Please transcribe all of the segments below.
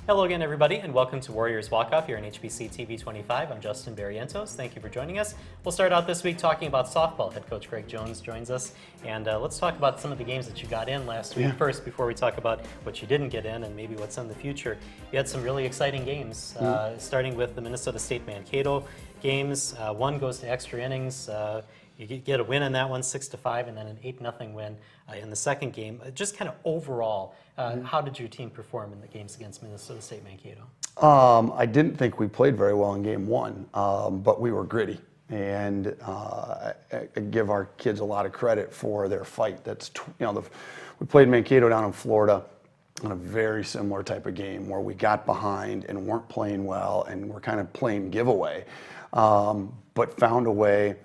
Hello again, everybody, and welcome to Warriors Walk-Off here on HBC TV 25. I'm Justin Barrientos. Thank you for joining us. We'll start out this week talking about softball. Head coach Greg Jones joins us, and let's talk about some of the games that you got in last week first before we talk about what you didn't get in and maybe what's in the future. You had some really exciting games, starting with the Minnesota State Mankato games. One goes to extra innings. You get a win in that one, 6-5, and then an 8-0 win in the second game. Just kind of overall, how did your team perform in the games against Minnesota State Mankato? I didn't think we played very well in game one, but we were gritty. And I give our kids a lot of credit for their fight. That's, we played Mankato down in Florida in a very similar type of game where we got behind and weren't playing well and were kind of playing giveaway, but found a way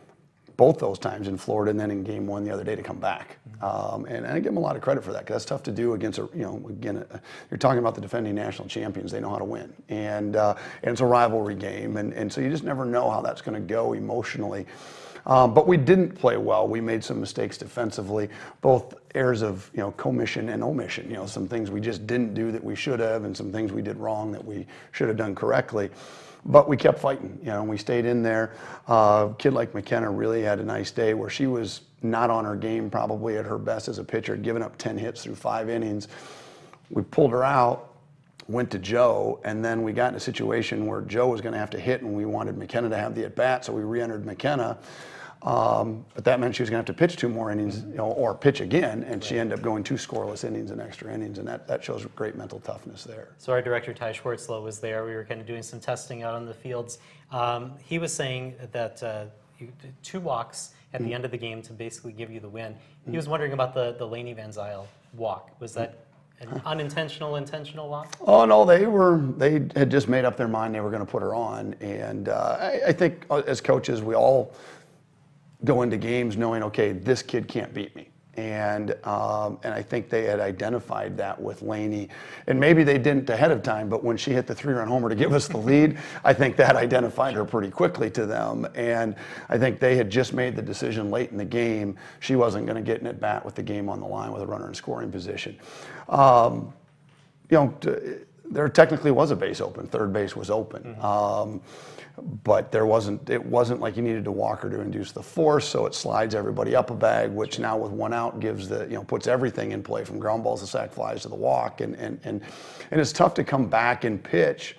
both those times in Florida and then in game one the other day to come back. And I give them a lot of credit for that because that's tough to do against, again, you're talking about the defending national champions. They know how to win. And it's a rivalry game. And so you just never know how that's going to go emotionally. But we didn't play well. We made some mistakes defensively, both errors of commission and omission. Some things we just didn't do that we should have, and some things we did wrong that we should have done correctly. But we kept fighting, and we stayed in there. A kid like McKenna really had a nice day where she was not on her game, probably at her best as a pitcher, giving up 10 hits through 5 innings. We pulled her out, went to Joe, and then we got in a situation where Joe was going to have to hit, and we wanted McKenna to have the at-bat, so we re-entered McKenna. But that meant she was going to have to pitch 2 more innings, or pitch again, and she ended up going 2 scoreless innings and extra innings, and that shows great mental toughness there. So our director, Ty Schwartzlow, was there. We were kind of doing some testing out on the fields. He was saying that 2 walks at the end of the game to basically give you the win. He was wondering about the Lainey Van Zyl walk. Was that an unintentional, intentional walk? Oh no, they had just made up their mind they were going to put her on, and I think as coaches we all go into games knowing, okay, this kid can't beat me. And I think they had identified that with Lainey. And maybe they didn't ahead of time, but when she hit the 3-run homer to give us the lead, I think that identified her pretty quickly to them. And I think they had just made the decision late in the game she wasn't going to get an at-bat with the game on the line with a runner in scoring position. There technically was a base open. Third base was open. But it wasn't like you needed to walk her to induce the force, so it slides everybody up a bag, which now with 1 out gives puts everything in play from ground balls to sac flies to the walk, and it's tough to come back and pitch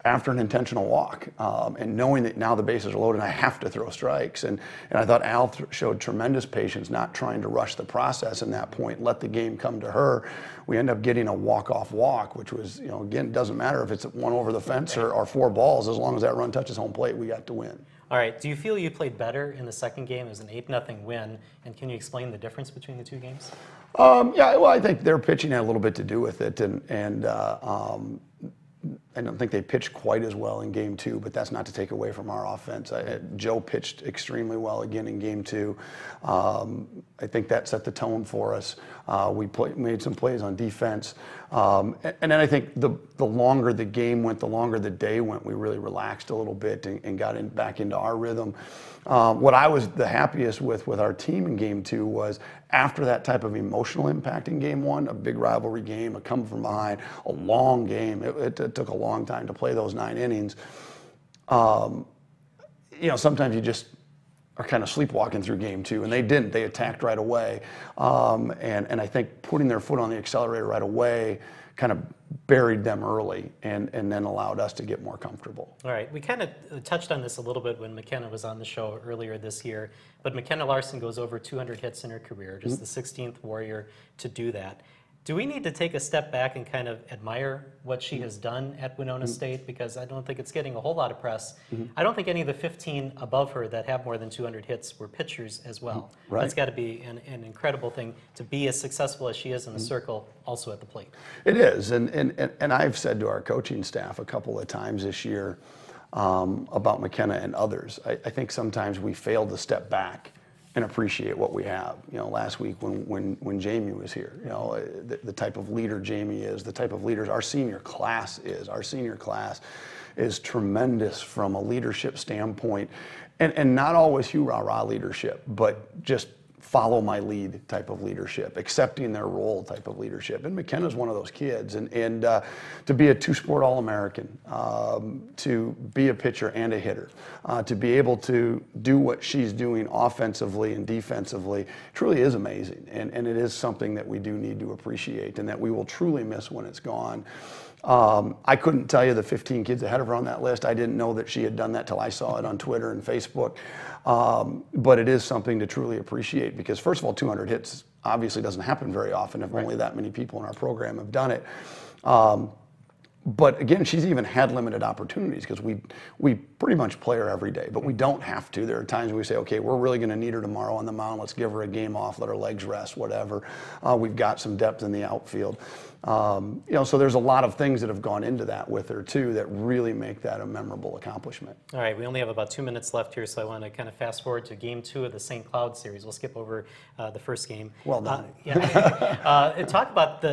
after an intentional walk, and knowing that now the bases are loaded and I have to throw strikes. And I thought Al showed tremendous patience, not trying to rush the process in that point, let the game come to her. We end up getting a walk-off walk, which was, again, it doesn't matter if it's 1 over the fence or 4 balls, as long as that run touches home plate, we got to win. All right, do you feel you played better in the second game? It was an 8-0 win, and can you explain the difference between the 2 games? Yeah, well, I think their pitching had a little bit to do with it, and I don't think they pitched quite as well in game 2, but that's not to take away from our offense. Joe pitched extremely well again in game 2. I think that set the tone for us. We made some plays on defense. And then I think the longer the game went, the longer the day went, we really relaxed a little bit and got back into our rhythm. What I was the happiest with our team in game 2 was after that type of emotional impact in game 1, a big rivalry game, a come from behind, a long game. It took a long time to play those 9 innings. Sometimes you just are kind of sleepwalking through game 2, and they didn't. They attacked right away. And I think putting their foot on the accelerator right away kind of buried them early and then allowed us to get more comfortable. All right, we kind of touched on this a little bit when McKenna was on the show earlier this year, but McKenna Larson goes over 200 hits in her career, just the 16th Warrior to do that. Do we need to take a step back and kind of admire what she has done at Winona State? Because I don't think it's getting a whole lot of press. I don't think any of the 15 above her that have more than 200 hits were pitchers as well. Right. That's got to be an incredible thing to be as successful as she is in the circle, also at the plate. It is, and I've said to our coaching staff a couple of times this year about McKenna and others. I think sometimes we fail to step back and appreciate what we have. Last week when Jamie was here, the type of leader Jamie is, the type of leaders our senior class is. Our senior class is tremendous from a leadership standpoint, and not always hoo-rah-rah leadership, but just follow my lead type of leadership, accepting their role type of leadership. And McKenna's one of those kids. And to be a two-sport All-American, to be a pitcher and a hitter, to be able to do what she's doing offensively and defensively truly is amazing. And it is something that we do need to appreciate and that we will truly miss when it's gone. I couldn't tell you the 15 kids ahead of her on that list. I didn't know that she had done that till I saw it on Twitter and Facebook. But it is something to truly appreciate because, first of all, 200 hits obviously doesn't happen very often if only that many people in our program have done it. But again, she's even had limited opportunities because we pretty much play her every day, but we don't have to. There are times we say, okay, we're really going to need her tomorrow on the mound. Let's give her a game off, let her legs rest, whatever. We've got some depth in the outfield. You know, so there's a lot of things that have gone into that with her too that really make that a memorable accomplishment. All right, we only have about 2 minutes left here, so I want to kind of fast forward to Game 2 of the St. Cloud series. We'll skip over the first game. Well done. Talk about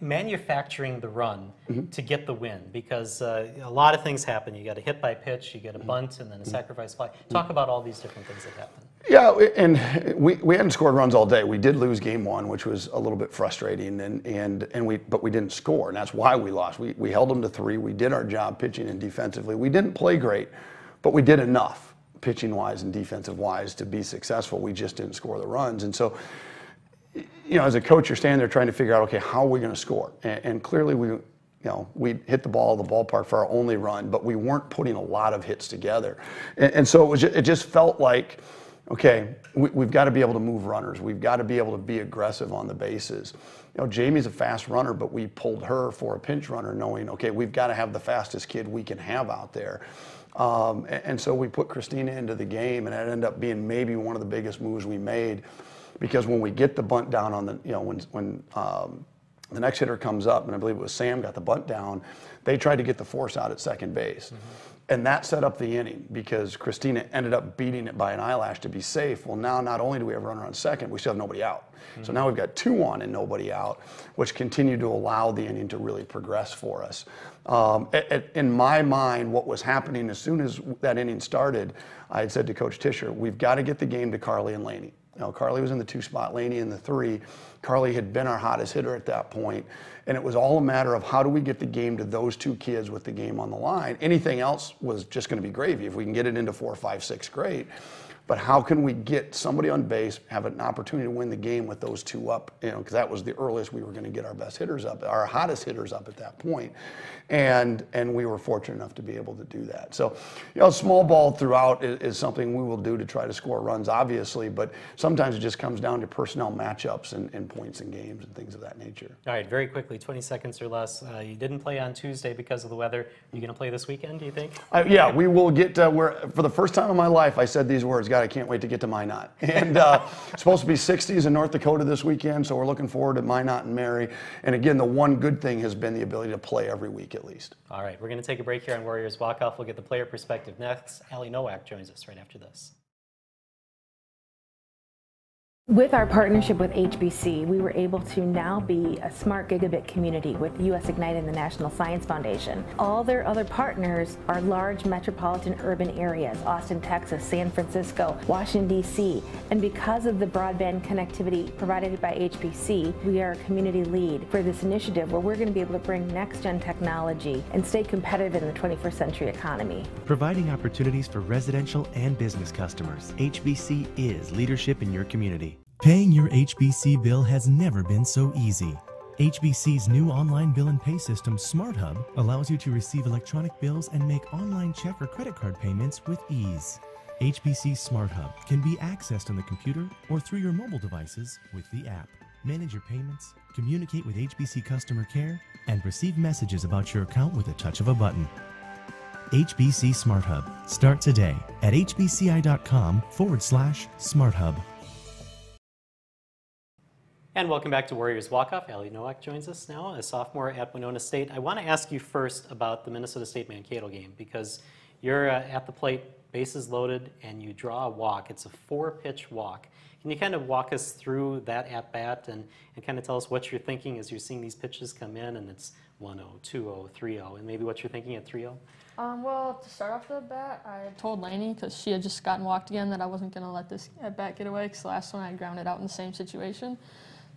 manufacturing the run to get the win, because a lot of things happen. You got a hit by pitch, you get a bunt, and then a sacrifice fly. Talk about all these different things that happen. Yeah, and we hadn't scored runs all day. We did lose Game 1, which was a little bit frustrating, but we didn't score, and that's why we lost. We held them to 3. We did our job pitching and defensively. We didn't play great, but we did enough pitching-wise and defensive-wise to be successful. We just didn't score the runs, and so, you know, as a coach, you're standing there trying to figure out, okay, how are we going to score? And clearly we hit the ball at the ballpark for our only run, but we weren't putting a lot of hits together, and so it just felt like, okay, we've got to be able to move runners. We've got to be able to be aggressive on the bases. You know, Jamie's a fast runner, but we pulled her for a pinch runner knowing, okay, we've got to have the fastest kid we can have out there. And so we put Christina into the game, and it ended up being maybe one of the biggest moves we made, because when we get the bunt down on the, you know, when the next hitter comes up, and I believe it was Sam got the bunt down, they tried to get the force out at second base. And that set up the inning because Christina ended up beating it by an eyelash to be safe. Well, now not only do we have a runner on second, we still have nobody out. So now we've got 2 on and nobody out, which continued to allow the inning to really progress for us. In my mind, what was happening as soon as that inning started, I had said to Coach Tischer, we've got to get the game to Carly and Laney. You know, Carly was in the 2 spot, Laney in the 3. Carly had been our hottest hitter at that point, and it was all a matter of how do we get the game to those 2 kids with the game on the line. Anything else was just going to be gravy. If we can get it into 4, 5, 6, great. But how can we get somebody on base, have an opportunity to win the game with those 2 up? You know, because that was the earliest we were going to get our best hitters up, our hottest hitters up at that point. And we were fortunate enough to be able to do that. So, you know, small ball throughout is something we will do to try to score runs, obviously, but sometimes it just comes down to personnel matchups and points in games and things of that nature. All right, very quickly, 20 seconds or less. You didn't play on Tuesday because of the weather. Are you going to play this weekend, do you think? Yeah, we will get for the first time in my life, I said these words, God, I can't wait to get to Minot. And it's supposed to be 60s in North Dakota this weekend, so we're looking forward to Minot and Mary. And again, the one good thing has been the ability to play every week at least. All right, we're going to take a break here on Warriors Walk Off. We'll get the player perspective next. Allie Nowak joins us right after this. With our partnership with HBC, we were able to now be a smart gigabit community with US Ignite and the National Science Foundation. All their other partners are large metropolitan urban areas, Austin, Texas, San Francisco, Washington, D.C. And because of the broadband connectivity provided by HBC, we are a community lead for this initiative where we're going to be able to bring next-gen technology and stay competitive in the 21st century economy. Providing opportunities for residential and business customers, HBC is leadership in your community. Paying your HBC bill has never been so easy. HBC's new online bill and pay system, SmartHub, allows you to receive electronic bills and make online check or credit card payments with ease. HBC SmartHub can be accessed on the computer or through your mobile devices with the app. Manage your payments, communicate with HBC customer care, and receive messages about your account with a touch of a button. HBC SmartHub. Start today at hbci.com/SmartHub. And welcome back to Warriors Walk Off. Allie Nowak joins us now, a sophomore at Winona State. I want to ask you first about the Minnesota State Mankato game because you're at the plate, bases loaded, and you draw a walk. It's a 4-pitch walk. Can you kind of walk us through that at-bat and kind of tell us what you're thinking as you're seeing these pitches come in and it's 1-0, 2-0, 3-0, and maybe what you're thinking at 3-0? Well, to start off the at-bat, I told Lainey, because she had just gotten walked again, that I wasn't going to let this at-bat get away, because the last one I grounded out in the same situation.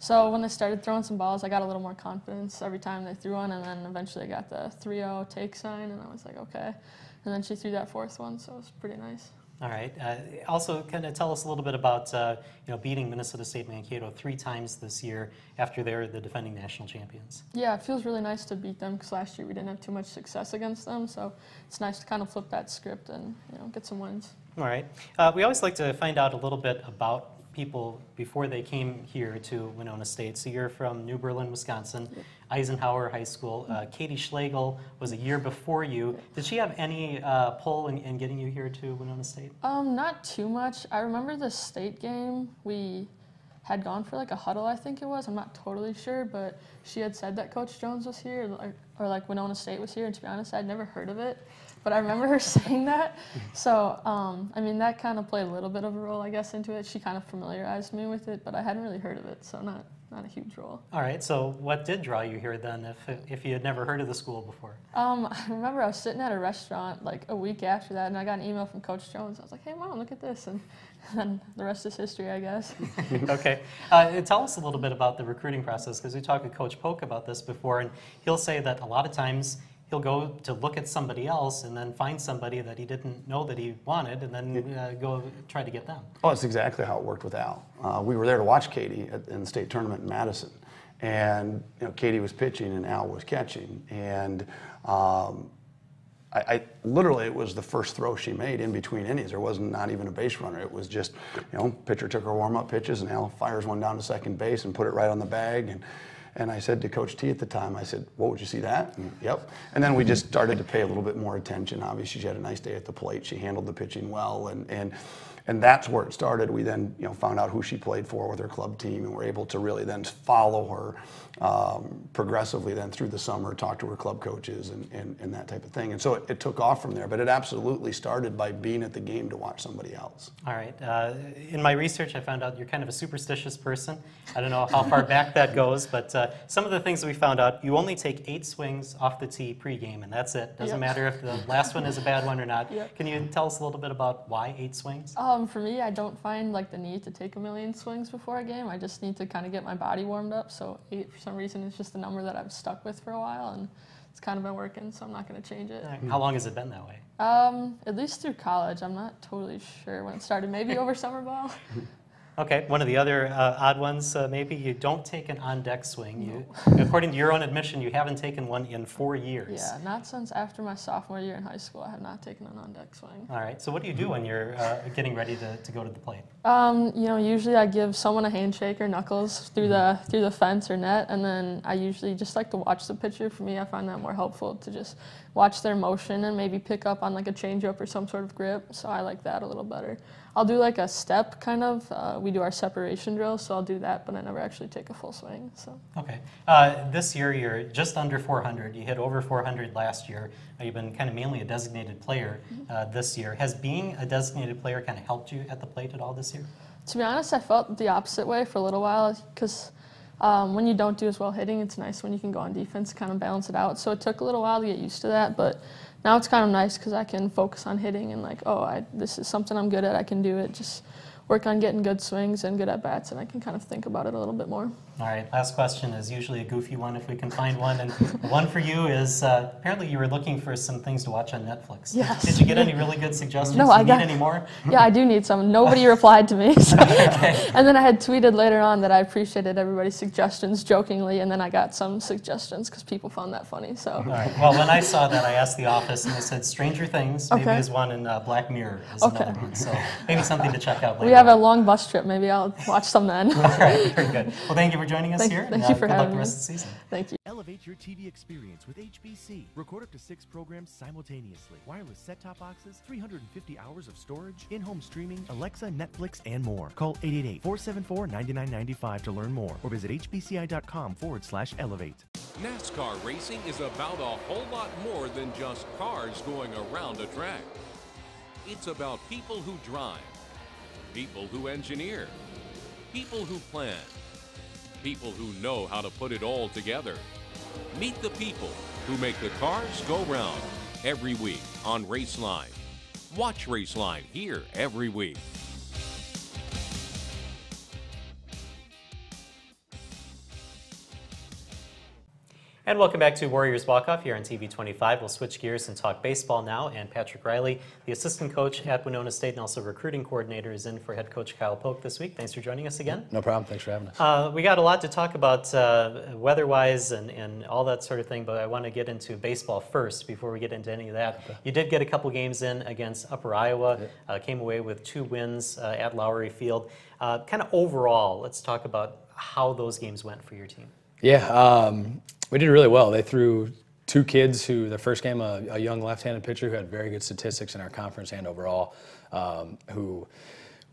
So when they started throwing some balls, I got a little more confidence every time they threw one, and then eventually I got the 3-0 take sign, and I was like, okay. And then she threw that fourth one, so it was pretty nice. All right. Also, kind of tell us a little bit about beating Minnesota State Mankato 3 times this year after they're the defending national champions. Yeah, it feels really nice to beat them because last year we didn't have too much success against them. So it's nice to kind of flip that script and get some wins. All right. We always like to find out a little bit about people before they came here to Winona State. So you're from New Berlin, Wisconsin, Eisenhower High School. Katie Schlegel was a year before you. Did she have any pull in getting you here to Winona State? Not too much. I remember the state game, we had gone for like a huddle, I think it was. I'm not totally sure, but she had said that Coach Jones was here, or like Winona State was here, and to be honest, I'd never heard of it. But I remember her saying that. So, I mean, that kind of played a little bit of a role, I guess, into it. She kind of familiarized me with it, but I hadn't really heard of it, so not a huge role. All right, so what did draw you here then, if you had never heard of the school before? I remember I was sitting at a restaurant like a week after that, and I got an email from Coach Jones. I was like, hey, Mom, look at this. And then the rest is history, I guess. Okay. Tell us a little bit about the recruiting process, because we talked with Coach Polk about this before, and he'll say that a lot of times he'll go to look at somebody else and then find somebody that he didn't know that he wanted and then go try to get them. Oh, that's exactly how it worked with Al. We were there to watch Katie in the state tournament in Madison. And Katie was pitching and Al was catching. And I literally, it was the first throw she made in between innings. There wasn't not even a base runner. It was just, pitcher took her warm-up pitches and Al fires one down to second base and put it right on the bag. And I said to Coach T at the time, I said, "What, would you see that?" And, yep. And then we just started to pay a little bit more attention. Obviously, she had a nice day at the plate. She handled the pitching well, and that's where it started. We then found out who she played for with her club team, and were able to really then follow her progressively then through the summer, talk to her club coaches and that type of thing. And so it took off from there, but it absolutely started by being at the game to watch somebody else. All right. In my research, I found out you're kind of a superstitious person. I don't know how far back that goes, but some of the things that we found out, you only take 8 swings off the tee pregame, and that's it. Doesn't matter if the last one is a bad one or not. Can you tell us a little bit about why 8 swings? For me, I don't find like the need to take a million swings before a game. I just need to kind of get my body warmed up. So 8, for some reason, is just a number that I've stuck with for a while, and it's kind of been working, so I'm not going to change it. How long has it been that way? At least through college. I'm not totally sure when it started. Maybe over summer ball. Okay, one of the other odd ones, maybe you don't take an on-deck swing. According to your own admission, you haven't taken one in 4 years. Yeah, not since after my sophomore year in high school. I have not taken an on-deck swing. All right, so what do you do when you're getting ready to go to the plate? Usually I give someone a handshake or knuckles through the fence or net, and then I usually just like to watch the pitcher. For me, I find that more helpful to just watch their motion and maybe pick up on like a changeup or some sort of grip, so I like that a little better. I'll do like a step kind of. We do our separation drill, so I'll do that, but I never actually take a full swing. So. Okay. This year you're just under 400. You hit over 400 last year. You've been kind of mainly a designated player this year. Has being a designated player kind of helped you at the plate at all this year? To be honest, I felt the opposite way for a little while because when you don't do as well hitting, it's nice when you can go on defense, kind of balance it out. So it took a little while to get used to that, but now it's kind of nice because I can focus on hitting and like, this is something I'm good at. I can do it. Just work on getting good swings and good at-bats, and I can kind of think about it a little bit more. All right, last question is usually a goofy one if we can find one. And one for you is, apparently you were looking for some things to watch on Netflix. Yes. Did you get any really good suggestions? No, Do you need any more? Yeah, I do need some. Nobody replied to me. So. Okay. And then I had tweeted later on that I appreciated everybody's suggestions jokingly, and then I got some suggestions because people found that funny. So. All right. Well, when I saw that, I asked the office, and they said Stranger Things maybe is one, and Black Mirror is another one. So maybe something to check out later. We have a long bus trip. Maybe I'll watch some then. All right, very good. Well, thank you for joining us here. Thank you for having me. Good luck the rest of the season. Thank you. Elevate your TV experience with HBC. Record up to 6 programs simultaneously. Wireless set-top boxes, 350 hours of storage, in-home streaming, Alexa, Netflix, and more. Call 888-474-9995 to learn more, or visit hbci.com/elevate. NASCAR racing is about a whole lot more than just cars going around a track. It's about people who drive, people who engineer, People who plan. People who know how to put it all together. Meet the people who make the cars go round every week on Raceline. Watch Raceline here every week. And welcome back to Warriors Walk-Off here on TV 25. We'll switch gears and talk baseball now. And Patrick Riley, the assistant coach at Winona State and also recruiting coordinator, is in for head coach Kyle Polk this week. Thanks for joining us again. No problem. Thanks for having us. We got a lot to talk about weather-wise and all that sort of thing, but I want to get into baseball first before we get into any of that. Okay. You did get a couple games in against Upper Iowa, came away with 2 wins at Lowry Field. Kind of overall, let's talk about how those games went for your team. Yeah, we did really well. They threw 2 kids who, the first game, a young left-handed pitcher who had very good statistics in our conference and overall, who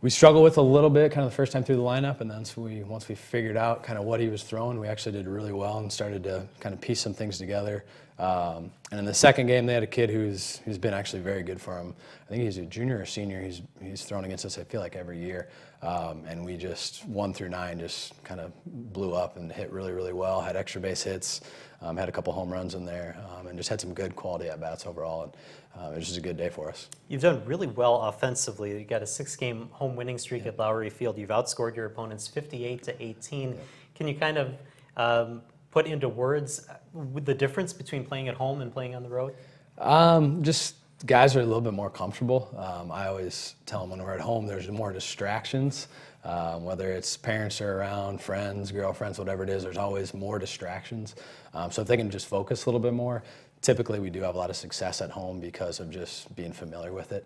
we struggled with a little bit kind of the first time through the lineup, and then once we figured out kind of what he was throwing, we actually did really well and started to kind of piece some things together. And in the second game, they had a kid who's been actually very good for him. I think he's a junior or senior. He's thrown against us, I feel like, every year. And we just 1 through 9 just kind of blew up and hit really, really well. Had extra base hits, had a couple home runs in there, and just had some good quality at bats overall. And it was just a good day for us. You've done really well offensively. You got a 6-game home winning streak at Lowry Field. You've outscored your opponents 58-18. Can you kind of put into words the difference between playing at home and playing on the road? Just guys are a little bit more comfortable. I always tell them when we're at home, there's more distractions. Whether it's parents are around, friends, girlfriends, whatever it is, there's always more distractions. So if they can just focus a little bit more, typically we do have a lot of success at home because of just being familiar with it.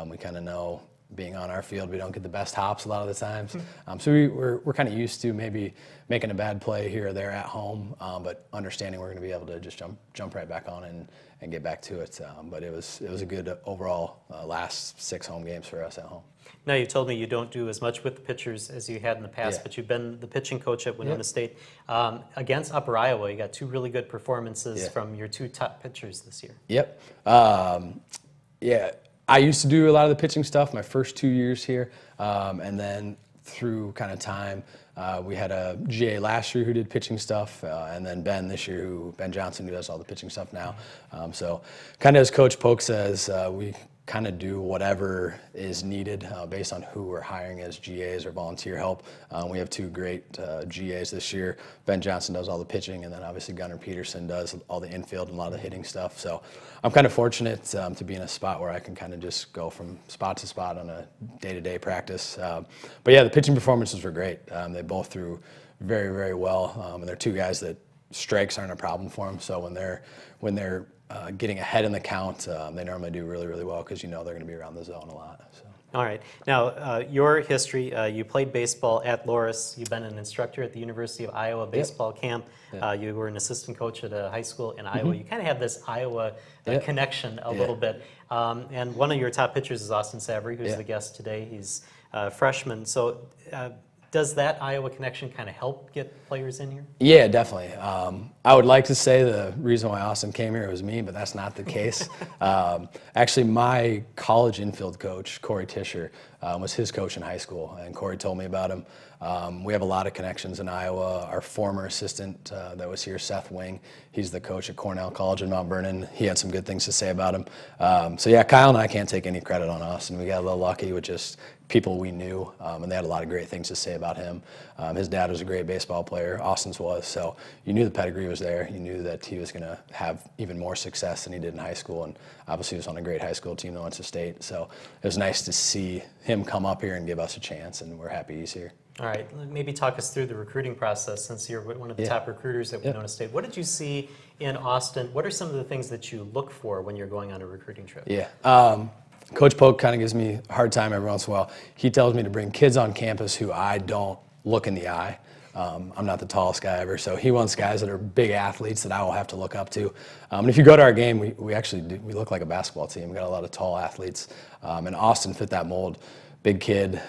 We kind of know being on our field, we don't get the best hops a lot of the times. So we're kind of used to maybe making a bad play here or there at home, but understanding we're going to be able to just jump right back on and get back to it. But it was a good overall last 6 home games for us at home. Now, you told me you don't do as much with the pitchers as you had in the past, but you've been the pitching coach at Winona State. Against Upper Iowa, you got 2 really good performances from your 2 top pitchers this year. Yep. I used to do a lot of the pitching stuff my first 2 years here, and then through kind of time, we had a GA last year who did pitching stuff, and then Ben this year, Ben Johnson, who does all the pitching stuff now. So kind of as Coach Polk says, we kind of do whatever is needed based on who we're hiring as GAs or volunteer help. We have 2 great GAs this year. Ben Johnson does all the pitching, and then obviously Gunnar Peterson does all the infield and a lot of the hitting stuff. So I'm kind of fortunate to be in a spot where I can kind of just go from spot to spot on a day-to-day practice. But yeah, the pitching performances were great. They both threw very, very well, and they're 2 guys that strikes aren't a problem for them. So when they're getting ahead in the count, they normally do really, really well because you know they're going to be around the zone a lot. So. All right. Now, your history, you played baseball at Loras. You've been an instructor at the University of Iowa baseball camp. You were an assistant coach at a high school in Iowa. You kind of have this Iowa connection a little bit. And one of your top pitchers is Austin Savory, who's the guest today. He's a freshman. So does that Iowa connection kind of help get players in here? Yeah, definitely. I would like to say the reason why Austin came here was me, but that's not the case. Actually, my college infield coach, Corey Tischer, was his coach in high school, and Corey told me about him. We have a lot of connections in Iowa. Our former assistant that was here, Seth Wing, he's the coach at Cornell College in Mount Vernon. He had some good things to say about him. So yeah, Kyle and I can't take any credit on Austin. We got a little lucky with just people we knew, and they had a lot of great things to say about him. His dad was a great baseball player, Austin's was, so you knew the pedigree was there. You knew that he was going to have even more success than he did in high school, and obviously he was on a great high school team that went to state, so it was nice to see him come up here and give us a chance, and we're happy he's here. All right, maybe talk us through the recruiting process since you're one of the top recruiters at Winona State. What did you see in Austin? What are some of the things that you look for when you're going on a recruiting trip? Yeah. Coach Polk kind of gives me a hard time every once in a while. He tells me to bring kids on campus who I don't look in the eye. I'm not the tallest guy ever, so he wants guys that are big athletes that I will have to look up to. And if you go to our game, we actually we look like a basketball team. We got a lot of tall athletes, and Austin fit that mold. Big kid,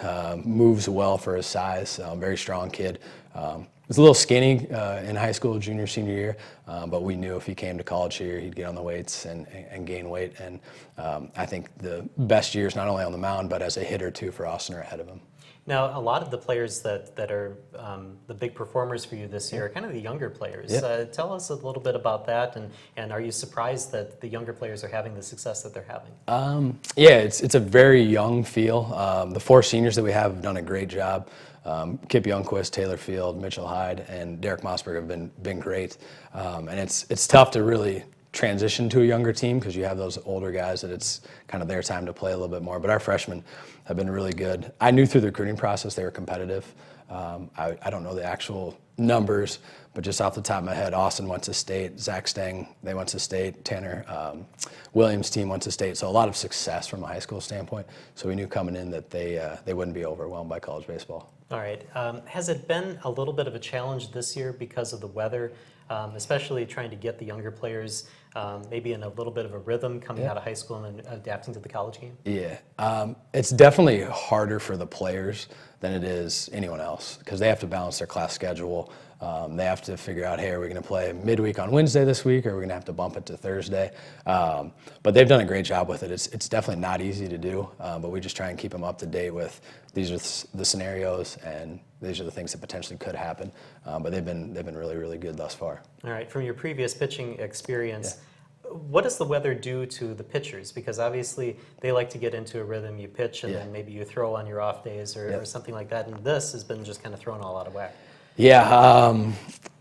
moves well for his size, very strong kid. He was a little skinny in high school, junior, senior year, but we knew if he came to college here, he'd get on the weights and gain weight. And I think the best years, not only on the mound, but as a hitter too, for Austin are ahead of him. Now, a lot of the players that are the big performers for you this year are kind of the younger players. Tell us a little bit about that, and are you surprised that the younger players are having the success that they're having? Yeah, it's a very young feel. The 4 seniors that we have done a great job. Kip Youngquist, Taylor Field, Mitchell Hyde, and Derek Mossberg have been great. And it's tough to really transition to a younger team because you have those older guys that it's kind of their time to play a little bit more. But our freshmen have been really good. I knew through the recruiting process they were competitive. I don't know the actual numbers, but just off the top of my head, Austin went to state, Zach Steng, they went to state, Tanner Williams' team went to state. So a lot of success from a high school standpoint. So we knew coming in that they wouldn't be overwhelmed by college baseball. All right. Has it been a little bit of a challenge this year because of the weather, especially trying to get the younger players maybe in a little bit of a rhythm coming out of high school and adapting to the college game? Yeah, it's definitely harder for the players than it is anyone else because they have to balance their class schedule. They have to figure out, hey, are we going to play midweek on Wednesday this week, or are we going to have to bump it to Thursday? But they've done a great job with it. It's definitely not easy to do, but we just try and keep them up to date with these are the scenarios and these are the things that potentially could happen. But they've been really, really good thus far. All right, from your previous pitching experience, what does the weather do to the pitchers? Because obviously they like to get into a rhythm. You pitch and then maybe you throw on your off days or something like that. And this has been just kind of thrown all out of whack. Yeah,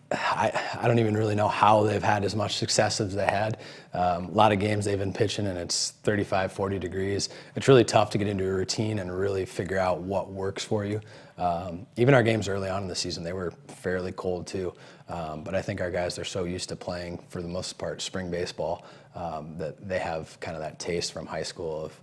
I don't even really know how they've had as much success as they had. A lot of games they've been pitching and it's 35, 40 degrees. It's really tough to get into a routine and really figure out what works for you. Even our games early on in the season, they were fairly cold too. But I think our guys, they're so used to playing, for the most part, spring baseball that they have kind of that taste from high school of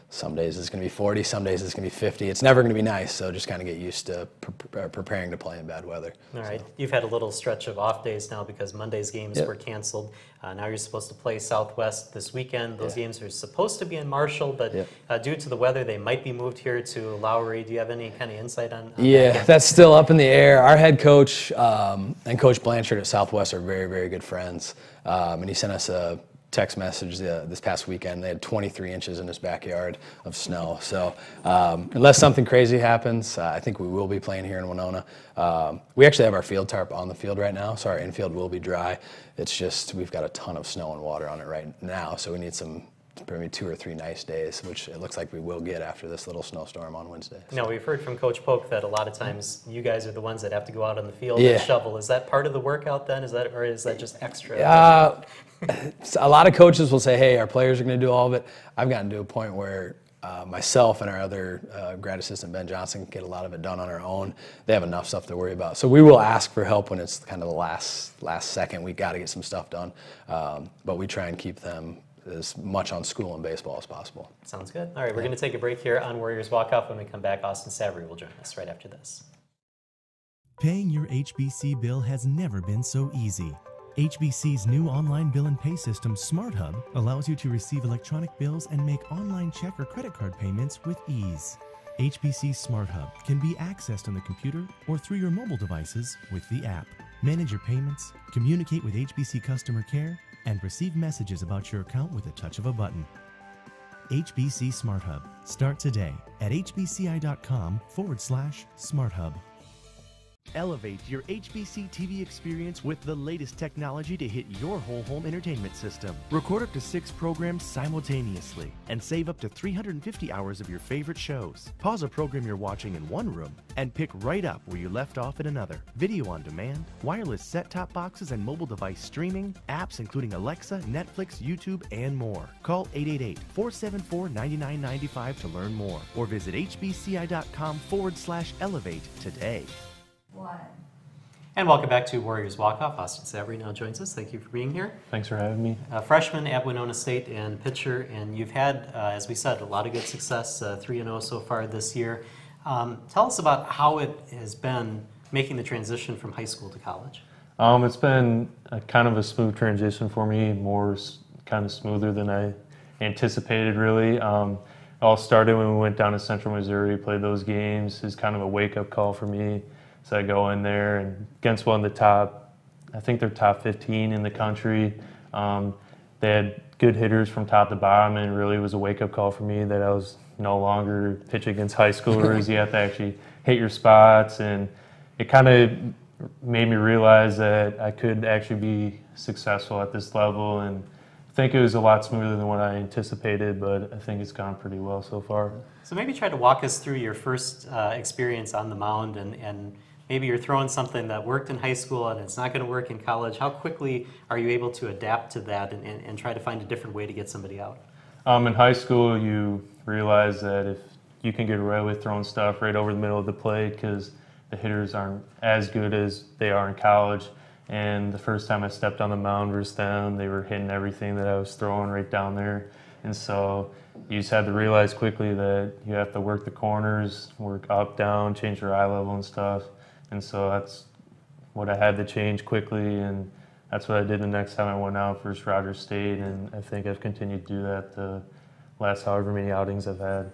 some days it's going to be 40, some days it's going to be 50. It's never going to be nice, so just kind of get used to preparing to play in bad weather. All right. You've had a little stretch of off days now because Monday's games were canceled. Now you're supposed to play Southwest this weekend. Those games are supposed to be in Marshall, but due to the weather, they might be moved here to Lowry. Do you have any kind of insight on that? That's still up in the air. Our head coach and Coach Blanchard at Southwest are very, very good friends, and he sent us a text message this past weekend. They had 23 inches in his backyard of snow. So unless something crazy happens, I think we will be playing here in Winona. We actually have our field tarp on the field right now, so our infield will be dry. It's just we've got a ton of snow and water on it right now, so we need maybe 2 or 3 nice days, which it looks like we will get after this little snowstorm on Wednesday. So. Now, we've heard from Coach Polk that a lot of times you guys are the ones that have to go out on the field and shovel. Is that part of the workout then? Or is that just extra? A lot of coaches will say, hey, our players are going to do all of it. I've gotten to a point where myself and our other grad assistant, Ben Johnson, get a lot of it done on our own. They have enough stuff to worry about. So we will ask for help when it's kind of the last second. We got to get some stuff done. But we try and keep them as much on school and baseball as possible. Sounds good. All right, we're going to take a break here on Warriors Walk Off. When we come back, Austin Savory will join us right after this. Paying your HBC bill has never been so easy. HBC's new online bill and pay system, SmartHub, allows you to receive electronic bills and make online check or credit card payments with ease. HBC SmartHub can be accessed on the computer or through your mobile devices with the app. Manage your payments, communicate with HBC customer care, and receive messages about your account with a touch of a button. HBC SmartHub. Start today at hbci.com/SmartHub. Elevate your HBC TV experience with the latest technology to hit your whole home entertainment system. Record up to 6 programs simultaneously and save up to 350 hours of your favorite shows. Pause a program you're watching in one room and pick right up where you left off in another. Video on demand, wireless set-top boxes and mobile device streaming, apps including Alexa, Netflix, YouTube, and more. Call 888-474-9995 to learn more or visit hbci.com/elevate today. And welcome back to Warriors Walk Off. Austin Savory now joins us. Thank you for being here. Thanks for having me. Freshman at Winona State and pitcher, and you've had, as we said, a lot of good success, 3-0 so far this year. Tell us about how it has been making the transition from high school to college. It's been kind of a smooth transition for me, kind of smoother than I anticipated, really. It all started when we went down to Central Missouri, played those games. It was kind of a wake-up call for me. So I go in there and against one of the top, I think they're top 15 in the country. They had good hitters from top to bottom, and really was a wake-up call for me that I was no longer pitching against high schoolers. You have to actually hit your spots, and it kind of made me realize that I could actually be successful at this level. And I think it was a lot smoother than what I anticipated, but I think it's gone pretty well so far. So maybe try to walk us through your first experience on the mound, and maybe you're throwing something that worked in high school and it's not going to work in college. How quickly are you able to adapt to that and try to find a different way to get somebody out? In high school, you realize that if you can get away with throwing stuff right over the middle of the plate because the hitters aren't as good as they are in college. And the first time I stepped on the mound versus them, they were hitting everything that I was throwing right down there. And so you just had to realize quickly that you have to work the corners, work up, down, change your eye level and stuff. And so that's what I had to change quickly, and that's what I did the next time I went out versus Rogers State, and I think I've continued to do that the last however many outings I've had.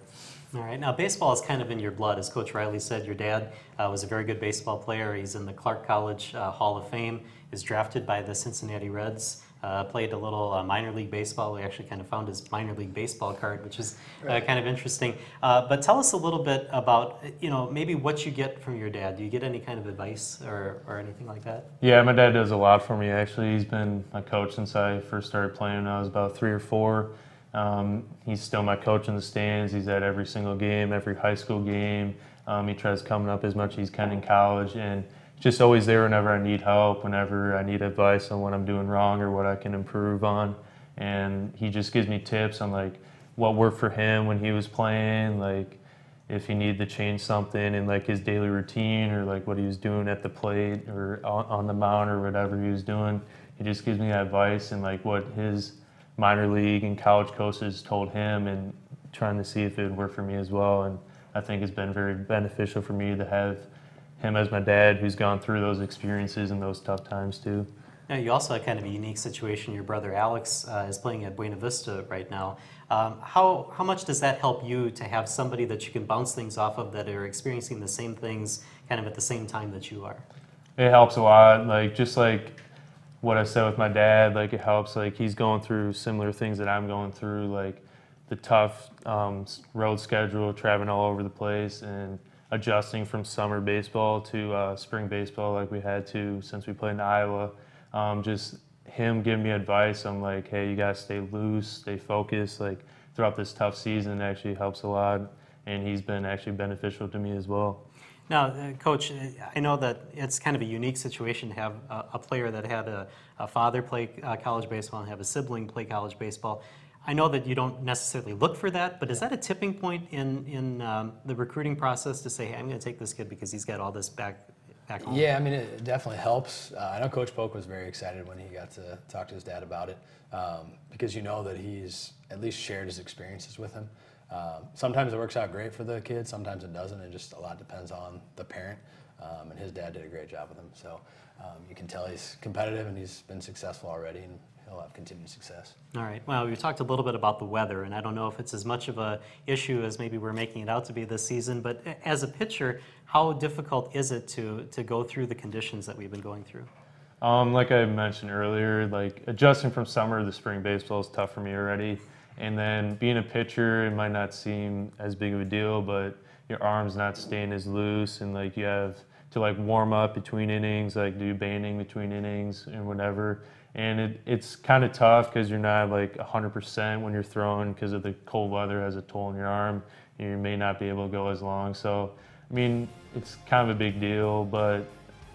All right, now baseball is kind of in your blood. As Coach Riley said, your dad was a very good baseball player. He's in the Clark College Hall of Fame, is drafted by the Cincinnati Reds, played a little minor league baseball. We actually kind of found his minor league baseball card, which is kind of interesting. But tell us a little bit about, maybe what you get from your dad. Do you get any kind of advice or anything like that? Yeah, my dad does a lot for me, actually. He's been my coach since I first started playing when I was about 3 or 4. He's still my coach in the stands. He's at every single game, every high school game. He tries coming up as much as he can in college, and just always there whenever I need help, whenever I need advice on what I'm doing wrong or what I can improve on. And he just gives me tips on like what worked for him when he was playing, like if he needed to change something in like his daily routine or like what he was doing at the plate or on the mound or whatever he was doing. He just gives me that advice and like what his minor league and college coaches told him, and trying to see if it would work for me as well. And I think it's been very beneficial for me to have him as my dad, who's gone through those experiences and those tough times too. Now, you also have kind of a unique situation. Your brother Alex is playing at Buena Vista right now. How much does that help you to have somebody that you can bounce things off of that are experiencing the same things kind of at the same time that you are? It helps a lot. Like just like what I said with my dad, like it helps. Like he's going through similar things that I'm going through, like the tough road schedule, traveling all over the place, and adjusting from summer baseball to spring baseball like we had to since we played in Iowa. Just him giving me advice on like, hey, you gotta stay loose, stay focused, like throughout this tough season actually helps a lot, and he's been actually beneficial to me as well. Now, Coach, I know that it's kind of a unique situation to have a player that had a father play college baseball and have a sibling play college baseball. I know that you don't necessarily look for that, but is that a tipping point in the recruiting process to say, hey, I'm going to take this kid because he's got all this back home? Yeah, I mean, it definitely helps. I know Coach Polk was very excited when he got to talk to his dad about it, because you know that he's at least shared his experiences with him. Sometimes it works out great for the kid, sometimes it doesn't. It just a lot depends on the parent, and his dad did a great job with him. So you can tell he's competitive and he's been successful already, and he'll have continued success. All right. Well, we talked a little bit about the weather, and I don't know if it's as much of a issue as maybe we're making it out to be this season, but as a pitcher, how difficult is it to go through the conditions that we've been going through? Like I mentioned earlier, like adjusting from summer to spring baseball is tough for me already. And then being a pitcher, it might not seem as big of a deal, but your arm's not staying as loose, and like you have to like warm up between innings, like do banding between innings and whatever. And it's kind of tough because you're not like 100% when you're throwing because of the cold weather has a toll on your arm, and you may not be able to go as long. So, I mean, it's kind of a big deal, but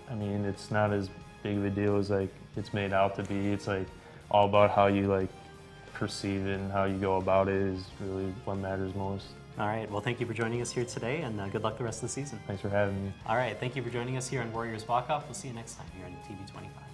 I mean, it's not as big of a deal as like it's made out to be. It's like all about how you like perceive it and how you go about it is really what matters most. All right. Well, thank you for joining us here today, and good luck the rest of the season. Thanks for having me. All right. Thank you for joining us here on Warriors Walk Off. We'll see you next time here on TV 25.